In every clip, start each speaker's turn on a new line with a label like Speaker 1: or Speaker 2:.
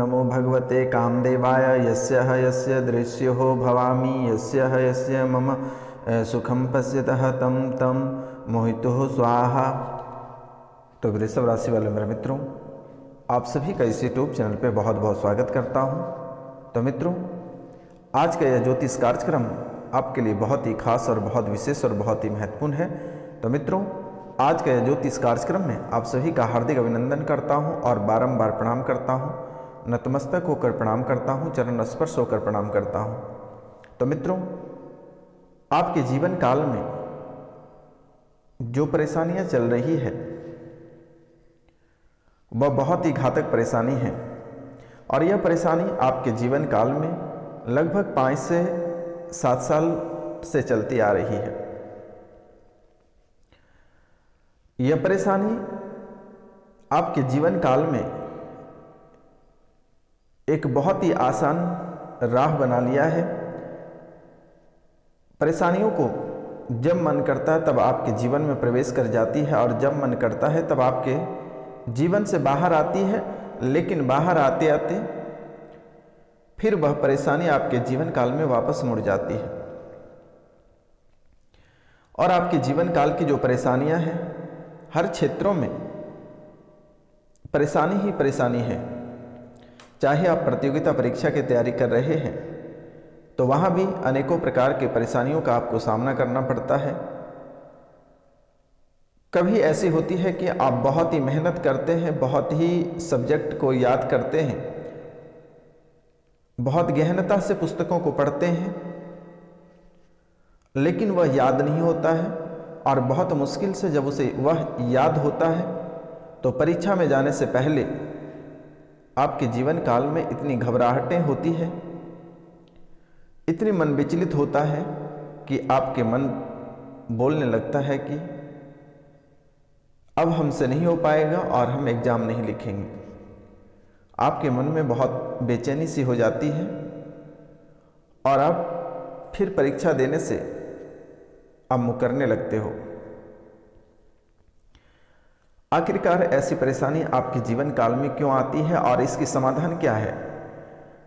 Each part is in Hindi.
Speaker 1: नमो भगवते कामदेवाय यस्य दृश्यो भवामि यस्य मम सुखम पश्यतः तम मोहितो स्वाहा। तो वृषभ राशि वाले मेरे मित्रों, आप सभी का इस यूट्यूब चैनल पे बहुत बहुत स्वागत करता हूँ। तो मित्रों, आज का यह ज्योतिष कार्यक्रम आपके लिए बहुत ही खास और बहुत विशेष और बहुत ही महत्वपूर्ण है। तो मित्रों, आज का यह ज्योतिष कार्यक्रम में आप सभी का हार्दिक अभिनंदन करता हूं और बारंबार प्रणाम करता हूं, नतमस्तक होकर प्रणाम करता हूं, चरण स्पर्श होकर प्रणाम करता हूं। तो मित्रों, आपके जीवन काल में जो परेशानियां चल रही है वह बहुत ही घातक परेशानी है और यह परेशानी आपके जीवन काल में लगभग 5 से 7 साल से चलती आ रही है। यह परेशानी आपके जीवन काल में एक बहुत ही आसान राह बना लिया है। परेशानियों को जब मन करता है तब आपके जीवन में प्रवेश कर जाती है और जब मन करता है तब आपके जीवन से बाहर आती है, लेकिन बाहर आते आते फिर वह परेशानी आपके जीवन काल में वापस मुड़ जाती है। और आपके जीवन काल की जो परेशानियां हैं, हर क्षेत्रों में परेशानी ही परेशानी है। चाहे आप प्रतियोगिता परीक्षा की तैयारी कर रहे हैं तो वहां भी अनेकों प्रकार की परेशानियों का आपको सामना करना पड़ता है। कभी ऐसी होती है कि आप बहुत ही मेहनत करते हैं, बहुत ही सब्जेक्ट को याद करते हैं, बहुत गहनता से पुस्तकों को पढ़ते हैं, लेकिन वह याद नहीं होता है और बहुत मुश्किल से जब उसे वह याद होता है तो परीक्षा में जाने से पहले आपके जीवन काल में इतनी घबराहटें होती है, इतनी मन विचलित होता है कि आपके मन बोलने लगता है कि अब हमसे नहीं हो पाएगा और हम एग्जाम नहीं लिखेंगे। आपके मन में बहुत बेचैनी सी हो जाती है और आप फिर परीक्षा देने से आप मुकरने लगते हो। आखिरकार ऐसी परेशानी आपके जीवन काल में क्यों आती है और इसकी समाधान क्या है?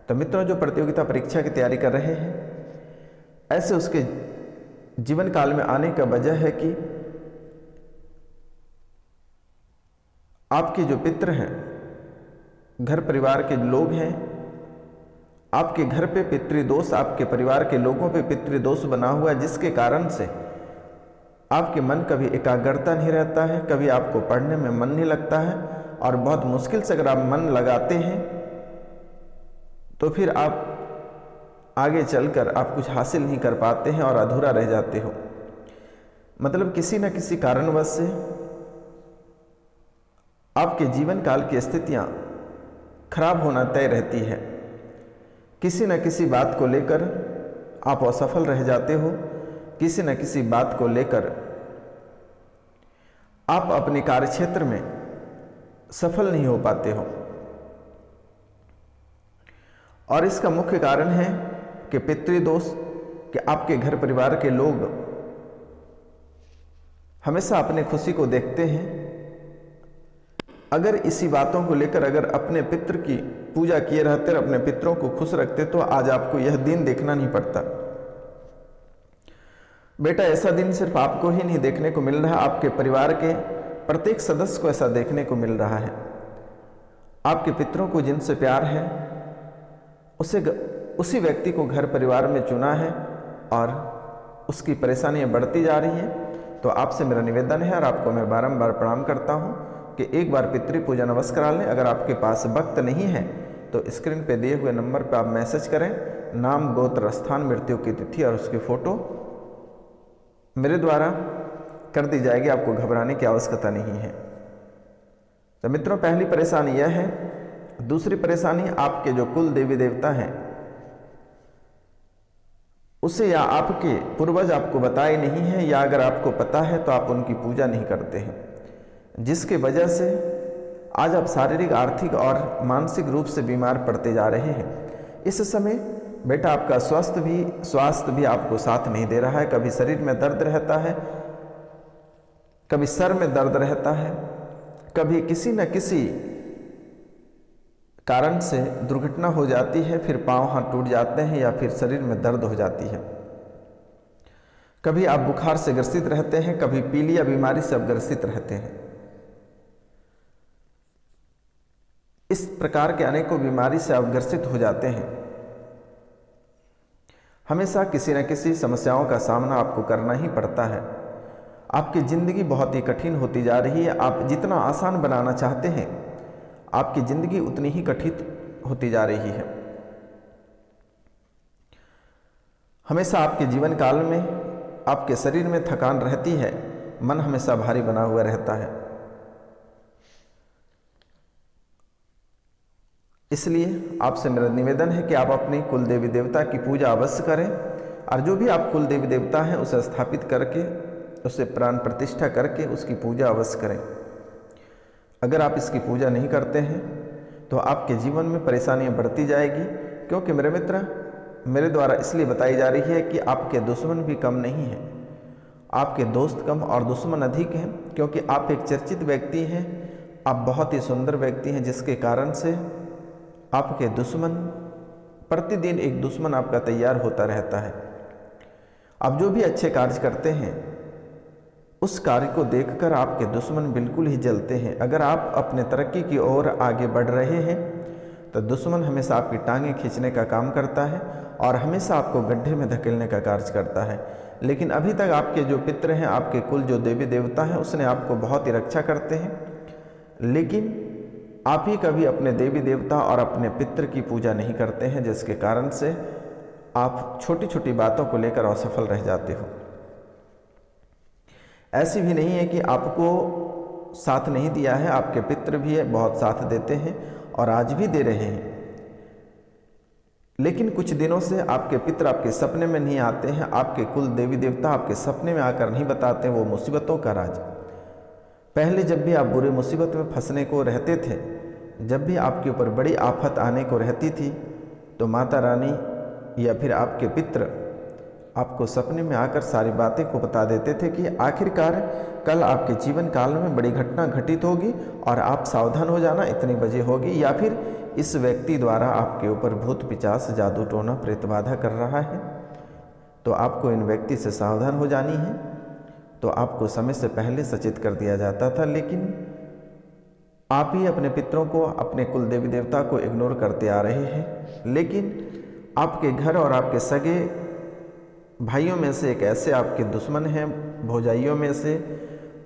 Speaker 1: तो मित्रों, जो प्रतियोगिता परीक्षा की तैयारी कर रहे हैं, ऐसे उसके जीवन काल में आने का वजह है कि आपके जो पितृ हैं, घर परिवार के लोग हैं, आपके घर पे पितृदोष, आपके परिवार के लोगों पे पितृदोष बना हुआ है, जिसके कारण से आपके मन कभी एकाग्रता नहीं रहता है, कभी आपको पढ़ने में मन नहीं लगता है और बहुत मुश्किल से अगर आप मन लगाते हैं तो फिर आप आगे चलकर आप कुछ हासिल नहीं कर पाते हैं और अधूरा रह जाते हो। मतलब किसी न किसी कारणवश से आपके जीवन काल की स्थितियां खराब होना तय रहती है। किसी न किसी बात को लेकर आप असफल रह जाते हो, किसी न किसी बात को लेकर आप अपने कार्यक्षेत्र में सफल नहीं हो पाते हो और इसका मुख्य कारण है कि पितृदोष, कि आपके घर परिवार के लोग हमेशा अपने खुशी को देखते हैं। अगर इसी बातों को लेकर अगर अपने पितृ की पूजा किए रहते और अपने पितरों को खुश रखते तो आज आपको यह दिन देखना नहीं पड़ता। बेटा, ऐसा दिन सिर्फ आपको ही नहीं देखने को मिल रहा, आपके परिवार के प्रत्येक सदस्य को ऐसा देखने को मिल रहा है। आपके पितरों को जिनसे प्यार है उसी व्यक्ति को घर परिवार में चुना है और उसकी परेशानियां बढ़ती जा रही हैं। तो आपसे मेरा निवेदन है और आपको मैं बारंबार प्रणाम करता हूं कि एक बार पितृ पूजन अवश्य करा लें। अगर आपके पास वक्त नहीं है तो स्क्रीन पे दिए हुए नंबर पर आप मैसेज करें, नाम, गोत्र, स्थान, मृत्यु की तिथि और उसकी फोटो मेरे द्वारा कर दी जाएगी। आपको घबराने की आवश्यकता नहीं है। तो मित्रों, पहली परेशानी यह है। दूसरी परेशानी, आपके जो कुल देवी देवता हैं उसे या आपके पूर्वज आपको बताए नहीं है, या अगर आपको पता है तो आप उनकी पूजा नहीं करते हैं, जिसके वजह से आज आप शारीरिक, आर्थिक और मानसिक रूप से बीमार पड़ते जा रहे हैं। इस समय बेटा आपका स्वास्थ्य भी आपको साथ नहीं दे रहा है। कभी शरीर में दर्द रहता है, कभी सर में दर्द रहता है, कभी किसी न किसी कारण से दुर्घटना हो जाती है, फिर पांव हाथ टूट जाते हैं या फिर शरीर में दर्द हो जाती है। कभी आप बुखार से ग्रसित रहते हैं, कभी पीलिया बीमारी से आप ग्रसित रहते हैं। इस प्रकार के अनेकों बीमारी से आप ग्रसित हो जाते हैं। हमेशा किसी न किसी समस्याओं का सामना आपको करना ही पड़ता है। आपकी ज़िंदगी बहुत ही कठिन होती जा रही है। आप जितना आसान बनाना चाहते हैं, आपकी ज़िंदगी उतनी ही कठिन होती जा रही है। हमेशा आपके जीवन काल में आपके शरीर में थकान रहती है, मन हमेशा भारी बना हुआ रहता है। इसलिए आपसे मेरा निवेदन है कि आप अपने कुल देवी देवता की पूजा अवश्य करें, और जो भी आप कुल देवी देवता हैं उसे स्थापित करके, उसे प्राण प्रतिष्ठा करके उसकी पूजा अवश्य करें। अगर आप इसकी पूजा नहीं करते हैं तो आपके जीवन में परेशानियां बढ़ती जाएगी, क्योंकि मेरे मित्र, मेरे द्वारा इसलिए बताई जा रही है कि आपके दुश्मन भी कम नहीं हैं, आपके दोस्त कम और दुश्मन अधिक हैं, क्योंकि आप एक चर्चित व्यक्ति हैं, आप बहुत ही सुंदर व्यक्ति हैं, जिसके कारण से आपके दुश्मन, प्रतिदिन एक दुश्मन आपका तैयार होता रहता है। आप जो भी अच्छे कार्य करते हैं उस कार्य को देखकर आपके दुश्मन बिल्कुल ही जलते हैं। अगर आप अपने तरक्की की ओर आगे बढ़ रहे हैं तो दुश्मन हमेशा आपकी टांगें खींचने का काम करता है और हमेशा आपको गड्ढे में धकेलने का कार्य करता है। लेकिन अभी तक आपके जो पितृ हैं, आपके कुल जो देवी देवता हैं, उसने आपको बहुत ही रक्षा करते हैं, लेकिन आप ही कभी अपने देवी देवता और अपने पितृ की पूजा नहीं करते हैं, जिसके कारण से आप छोटी छोटी बातों को लेकर असफल रह जाते हो। ऐसी भी नहीं है कि आपको साथ नहीं दिया है, आपके पितृ भी है, बहुत साथ देते हैं और आज भी दे रहे हैं। लेकिन कुछ दिनों से आपके पितृ आपके सपने में नहीं आते हैं, आपके कुल देवी देवता आपके सपने में आकर नहीं बताते वो मुसीबतों का राज। पहले जब भी आप बुरी मुसीबत में फंसने को रहते थे, जब भी आपके ऊपर बड़ी आफत आने को रहती थी, तो माता रानी या फिर आपके पितृ आपको सपने में आकर सारी बातें को बता देते थे कि आखिरकार कल आपके जीवन काल में बड़ी घटना घटित होगी और आप सावधान हो जाना, इतनी बजे होगी, या फिर इस व्यक्ति द्वारा आपके ऊपर भूत पिशाच जादू टोना प्रेत बाधा कर रहा है, तो आपको इन व्यक्ति से सावधान हो जानी है। तो आपको समय से पहले सचेत कर दिया जाता था, लेकिन आप ही अपने पितरों को, अपने कुल देवी देवता को इग्नोर करते आ रहे हैं। लेकिन आपके घर और आपके सगे भाइयों में से एक ऐसे आपके दुश्मन हैं, भौजाइयों में से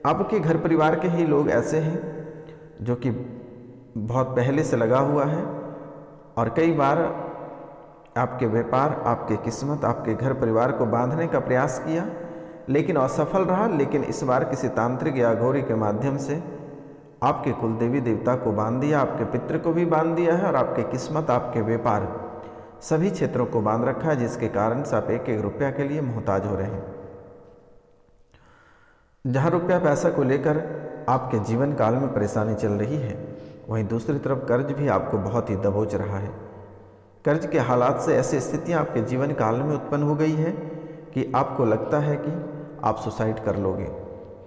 Speaker 1: आपके घर परिवार के ही लोग ऐसे हैं जो कि बहुत पहले से लगा हुआ है, और कई बार आपके व्यापार, आपके किस्मत, आपके घर परिवार को बांधने का प्रयास किया, लेकिन असफल रहा। लेकिन इस बार किसी तांत्रिक या अघोरी के माध्यम से आपके कुल देवी देवता को बांध दिया, आपके पितृ को भी बांध दिया है, और आपके किस्मत, आपके व्यापार, सभी क्षेत्रों को बांध रखा है, जिसके कारण से आप एक एक रुपया के लिए मोहताज हो रहे हैं। जहाँ रुपया पैसा को लेकर आपके जीवन काल में परेशानी चल रही है, वहीं दूसरी तरफ कर्ज भी आपको बहुत ही दबोच रहा है। कर्ज के हालात से ऐसी स्थितियाँ आपके जीवन काल में उत्पन्न हो गई है कि आपको लगता है कि आप सुसाइड कर लोगे।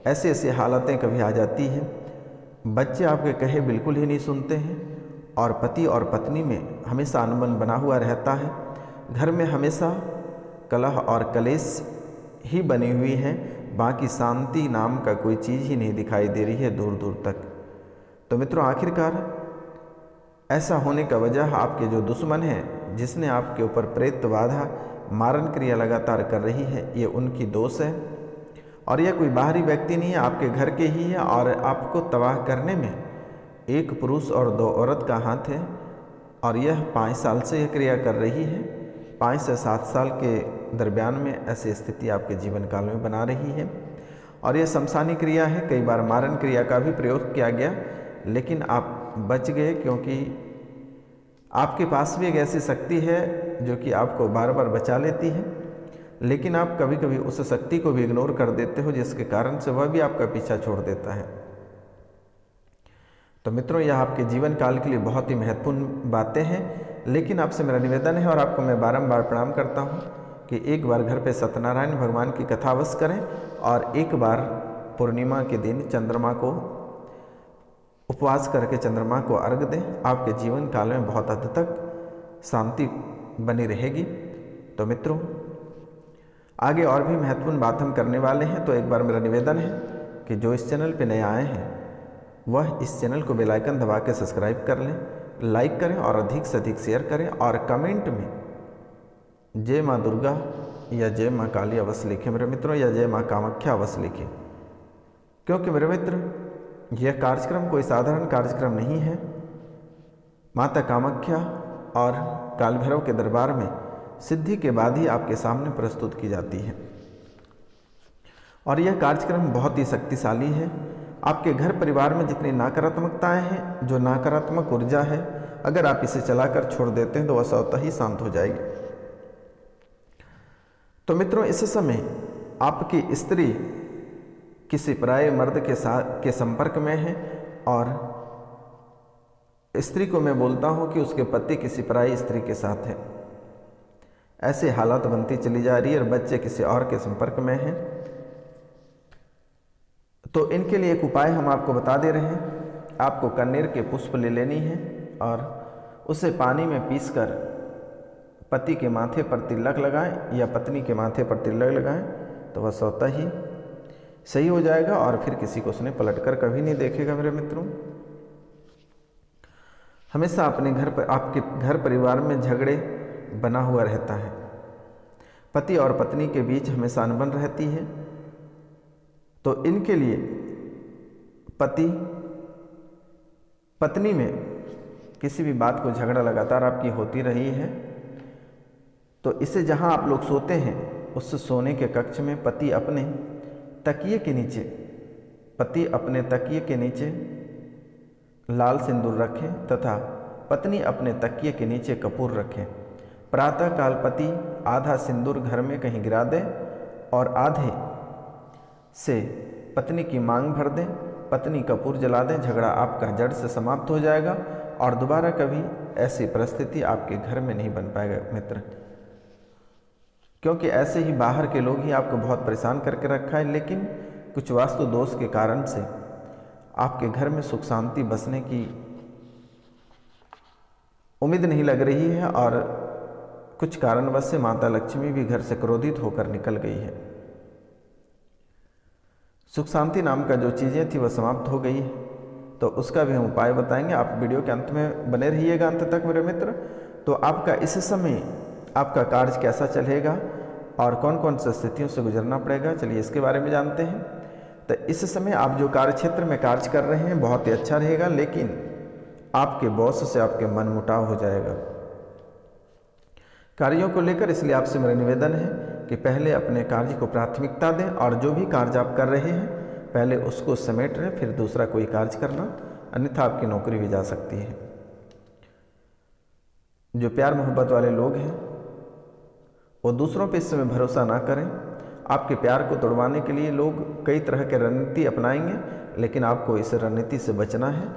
Speaker 1: ऐसी ऐसी हालतें कभी आ जाती हैं। बच्चे आपके कहे बिल्कुल ही नहीं सुनते हैं, और पति और पत्नी में हमेशा अनबन बना हुआ रहता है। घर में हमेशा कलह और कलेश ही बनी हुई है, बाकी शांति नाम का कोई चीज़ ही नहीं दिखाई दे रही है दूर दूर तक। तो मित्रों, आखिरकार ऐसा होने का वजह आपके जो दुश्मन हैं, जिसने आपके ऊपर प्रेत बाधा मारण क्रिया लगातार कर रही है, ये उनकी दोष है, और यह कोई बाहरी व्यक्ति नहीं है, आपके घर के ही है। और आपको तबाह करने में एक पुरुष और 2 औरत का हाथ है, और यह 5 साल से यह क्रिया कर रही है। 5 से 7 साल के दरमियान में ऐसी स्थिति आपके जीवन काल में बना रही है, और यह शमशानी क्रिया है। कई बार मारण क्रिया का भी प्रयोग किया गया, लेकिन आप बच गए, क्योंकि आपके पास भी एक ऐसी शक्ति है जो कि आपको बार बार बचा लेती है, लेकिन आप कभी कभी उस शक्ति को भी इग्नोर कर देते हो, जिसके कारण से वह भी आपका पीछा छोड़ देता है। तो मित्रों, यह आपके जीवन काल के लिए बहुत ही महत्वपूर्ण बातें हैं, लेकिन आपसे मेरा निवेदन है और आपको मैं बारंबार प्रणाम करता हूं कि एक बार घर पे सत्यनारायण भगवान की कथा अवश्य करें, और एक बार पूर्णिमा के दिन चंद्रमा को उपवास करके चंद्रमा को अर्घ दें। आपके जीवन काल में बहुत हद तक शांति बनी रहेगी। तो मित्रों, आगे और भी महत्वपूर्ण बात हम करने वाले हैं। तो एक बार मेरा निवेदन है कि जो इस चैनल पे नए आए हैं वह इस चैनल को बेल आइकन दबा के सब्सक्राइब कर लें, लाइक करें और अधिक से अधिक शेयर करें और कमेंट में जय माँ दुर्गा या जय माँ काली अवश्य लिखें मेरे मित्रों, या जय माँ कामाख्या अवश्य लिखें। क्योंकि मेरे मित्र, यह कार्यक्रम कोई साधारण कार्यक्रम नहीं है। माता कामाख्या और काल भैरव के दरबार में सिद्धि के बाद ही आपके सामने प्रस्तुत की जाती है और यह कार्यक्रम बहुत ही शक्तिशाली है। आपके घर परिवार में जितनी नकारात्मकताएं हैं, जो नकारात्मक ऊर्जा है, अगर आप इसे चलाकर छोड़ देते हैं तो वह स्वतः ही शांत हो जाएगी। तो मित्रों, इस समय आपकी स्त्री किसी पराये मर्द के संपर्क में है और स्त्री को मैं बोलता हूं कि उसके पति किसी पराई स्त्री के साथ है। ऐसे हालात बनती चली जा रही है और बच्चे किसी और के संपर्क में हैं। तो इनके लिए एक उपाय हम आपको बता दे रहे हैं। आपको कनेर के पुष्प ले लेनी है और उसे पानी में पीसकर पति के माथे पर तिलक लगाएं या पत्नी के माथे पर तिलक लगाएं तो वह स्वतः ही सही हो जाएगा और फिर किसी को उसने पलटकर कभी नहीं देखेगा। मेरे मित्रों, हमेशा अपने घर पर, आपके घर परिवार में झगड़े बना हुआ रहता है। पति और पत्नी के बीच हमेशा अनबन रहती है। तो इनके लिए पति पत्नी में किसी भी बात को झगड़ा लगातार आपकी होती रही है तो इसे जहां आप लोग सोते हैं उस सोने के कक्ष में पति अपने तकिए के नीचे लाल सिंदूर रखें तथा पत्नी अपने तकिए के नीचे कपूर रखें। प्रातःकाल पति आधा सिंदूर घर में कहीं गिरा दें और आधे से पत्नी की मांग भर दें। पत्नी कपूर जला दें। झगड़ा आपका जड़ से समाप्त हो जाएगा और दोबारा कभी ऐसी परिस्थिति आपके घर में नहीं बन पाएगा मित्र। क्योंकि ऐसे ही बाहर के लोग ही आपको बहुत परेशान करके रखा है, लेकिन कुछ वास्तु दोष के कारण से आपके घर में सुख शांति बसने की उम्मीद नहीं लग रही है और कुछ कारणवश से माता लक्ष्मी भी घर से क्रोधित होकर निकल गई है। सुख शांति नाम का जो चीज़ें थी वह समाप्त हो गई है। तो उसका भी हम उपाय बताएंगे। आप वीडियो के अंत में बने रहिएगा अंत तक मेरे मित्र। तो आपका इस समय आपका कार्य कैसा चलेगा और कौन कौन सी स्थितियों से गुजरना पड़ेगा, चलिए इसके बारे में जानते हैं। तो इस समय आप जो कार्य क्षेत्र में कार्य कर रहे हैं बहुत ही अच्छा रहेगा, लेकिन आपके बॉस से आपके मनमुटाव हो जाएगा कार्यों को लेकर। इसलिए आपसे मेरा निवेदन है कि पहले अपने कार्य को प्राथमिकता दें और जो भी कार्य आप कर रहे हैं पहले उसको समेट लें, फिर दूसरा कोई कार्य करना, अन्यथा आपकी नौकरी भी जा सकती है। जो प्यार मोहब्बत वाले लोग हैं वो दूसरों पे इस समय भरोसा ना करें। आपके प्यार को तोड़वाने के लिए लोग कई तरह के रणनीति अपनाएंगे, लेकिन आपको इस रणनीति से बचना है।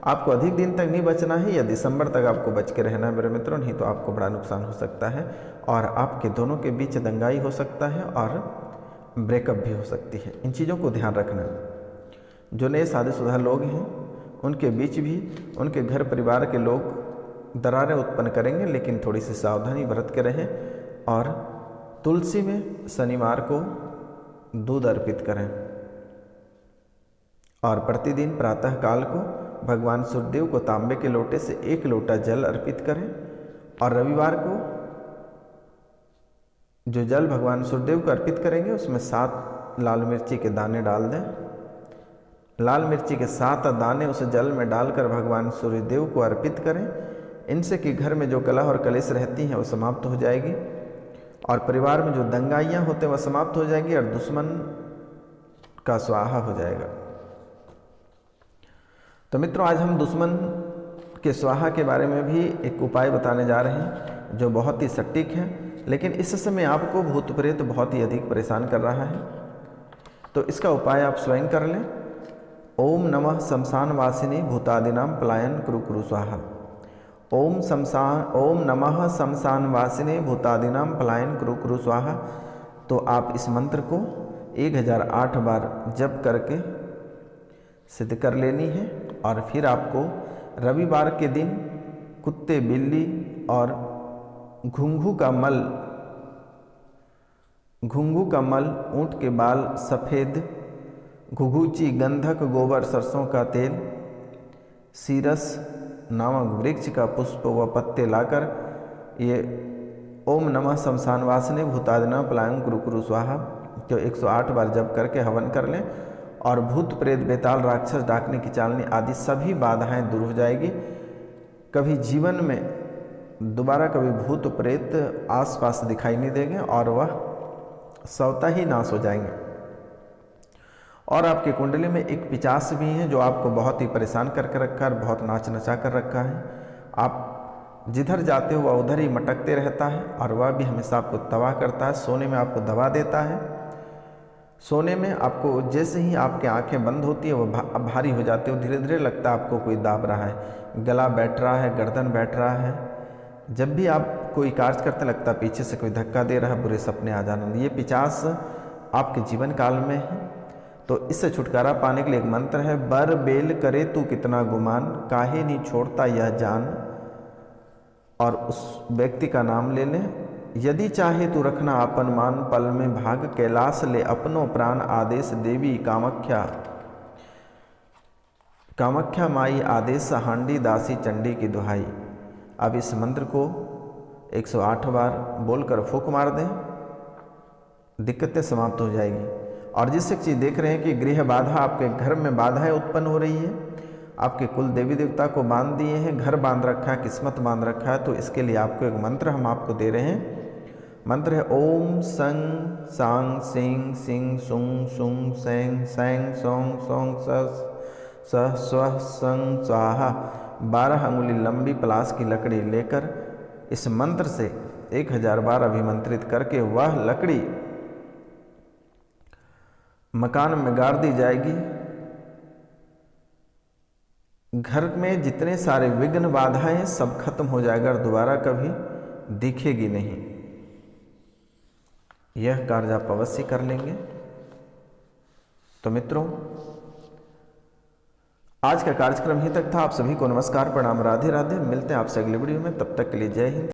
Speaker 1: आपको अधिक दिन तक नहीं बचना है या दिसंबर तक आपको बच के रहना है मेरे मित्रों, नहीं तो आपको बड़ा नुकसान हो सकता है और आपके दोनों के बीच दंगाई हो सकता है और ब्रेकअप भी हो सकती है। इन चीज़ों को ध्यान रखना। जो नए शादीशुदा लोग हैं उनके बीच भी उनके घर परिवार के लोग दरारें उत्पन्न करेंगे, लेकिन थोड़ी सी सावधानी बरत के रहें और तुलसी में शनिवार को दूध अर्पित करें और प्रतिदिन प्रातः काल को भगवान सूर्यदेव को तांबे के लोटे से 1 लोटा जल अर्पित करें और रविवार को जो जल भगवान सूर्यदेव को अर्पित करेंगे उसमें 7 लाल मिर्ची के दाने डाल दें। लाल मिर्ची के 7 दाने उस जल में डालकर भगवान सूर्यदेव को अर्पित करें। इनसे कि घर में जो कलह और कलेश रहती हैं वो समाप्त हो जाएगी और परिवार में जो दंगाइयाँ होते हैं वह समाप्त हो जाएंगी और दुश्मन का स्वाहा हो जाएगा। तो मित्रों, आज हम दुश्मन के स्वाहा के बारे में भी एक उपाय बताने जा रहे हैं जो बहुत ही सटीक है, लेकिन इस समय आपको भूत प्रेत बहुत ही अधिक परेशान कर रहा है। तो इसका उपाय आप स्वयं कर लें। ओम नमः शमशान वासिनी भूतादिनाम पलायन कुरु कुरु स्वाहा। ओम नमः शमशान वासिनी भूतादिनाम पलायन कुरु कुरु स्वाहा। तो आप इस मंत्र को 1008 बार जप करके सिद्ध कर लेनी है। और फिर आपको रविवार के दिन कुत्ते, बिल्ली और घुंघू का मल, ऊँट के बाल, सफ़ेद घुघुची, गंधक, गोबर, सरसों का तेल, सीरस नामक वृक्ष का पुष्प व पत्ते लाकर ये ओम नमः शमशान वासने भूतादिना पलायं कुरु कुरु स्वाहा जो 108 बार जप करके हवन कर लें और भूत प्रेत, बेताल, राक्षस, डाकने की चालनी आदि सभी बाधाएं दूर हो जाएगी। कभी जीवन में दोबारा कभी भूत प्रेत आसपास दिखाई नहीं देंगे और वह स्वतः ही नाश हो जाएंगे। और आपकी कुंडली में एक पिचास भी है जो आपको बहुत ही परेशान करके रखा है, बहुत नाच नचा कर रखा है। आप जिधर जाते हो वह उधर ही मटकते रहता है और वह भी हमेशा आपको तबाह करता है। सोने में आपको दबा देता है। सोने में आपको जैसे ही आपकी आंखें बंद होती है वह भारी हो जाती है, धीरे धीरे लगता है आपको कोई दाब रहा है, गला बैठ रहा है, गर्दन बैठ रहा है। जब भी आप कोई कार्य करते लगता है पीछे से कोई धक्का दे रहा है, बुरे सपने आ जाना। ये पिचास आपके जीवन काल में है। तो इससे छुटकारा पाने के लिए एक मंत्र है, बर बेल करे तू कितना गुमान, काहे नहीं छोड़ता यह जान। और उस व्यक्ति का नाम ले लें। यदि चाहे तू रखना अपन मान, पल में भाग कैलाश ले अपनो प्राण, आदेश देवी कामाख्या, कामाख्या माई आदेश, हांडी दासी चंडी की दुहाई। अब इस मंत्र को 108 बार बोलकर फूंक मार दें, दिक्कतें समाप्त हो जाएगी। और जिस एक चीज़ देख रहे हैं कि गृह बाधा, आपके घर में बाधाएं उत्पन्न हो रही है, आपके कुल देवी देवता को बांध दिए हैं, घर बांध रखा है, किस्मत बांध रखा है, तो इसके लिए आपको एक मंत्र हम आपको दे रहे हैं। मंत्र है ओम सं सांग सिंग सिंग सुंग सुंग सैंग सैंग सोंग सोंग स स्व संग स्वाहा। 12 अंगुली लंबी पलाश की लकड़ी लेकर इस मंत्र से 1000 बार अभिमंत्रित करके वह लकड़ी मकान में गाड़ दी जाएगी। घर में जितने सारे विघ्न बाधाएं सब खत्म हो जाएगा और दोबारा कभी दिखेगी नहीं। यह कार्य आप अवश्य कर लेंगे। तो मित्रों, आज का कार्यक्रम ही तक था। आप सभी को नमस्कार, प्रणाम, राधे राधे। मिलते हैं आपसे अगली वीडियो में, तब तक के लिए जय हिंद।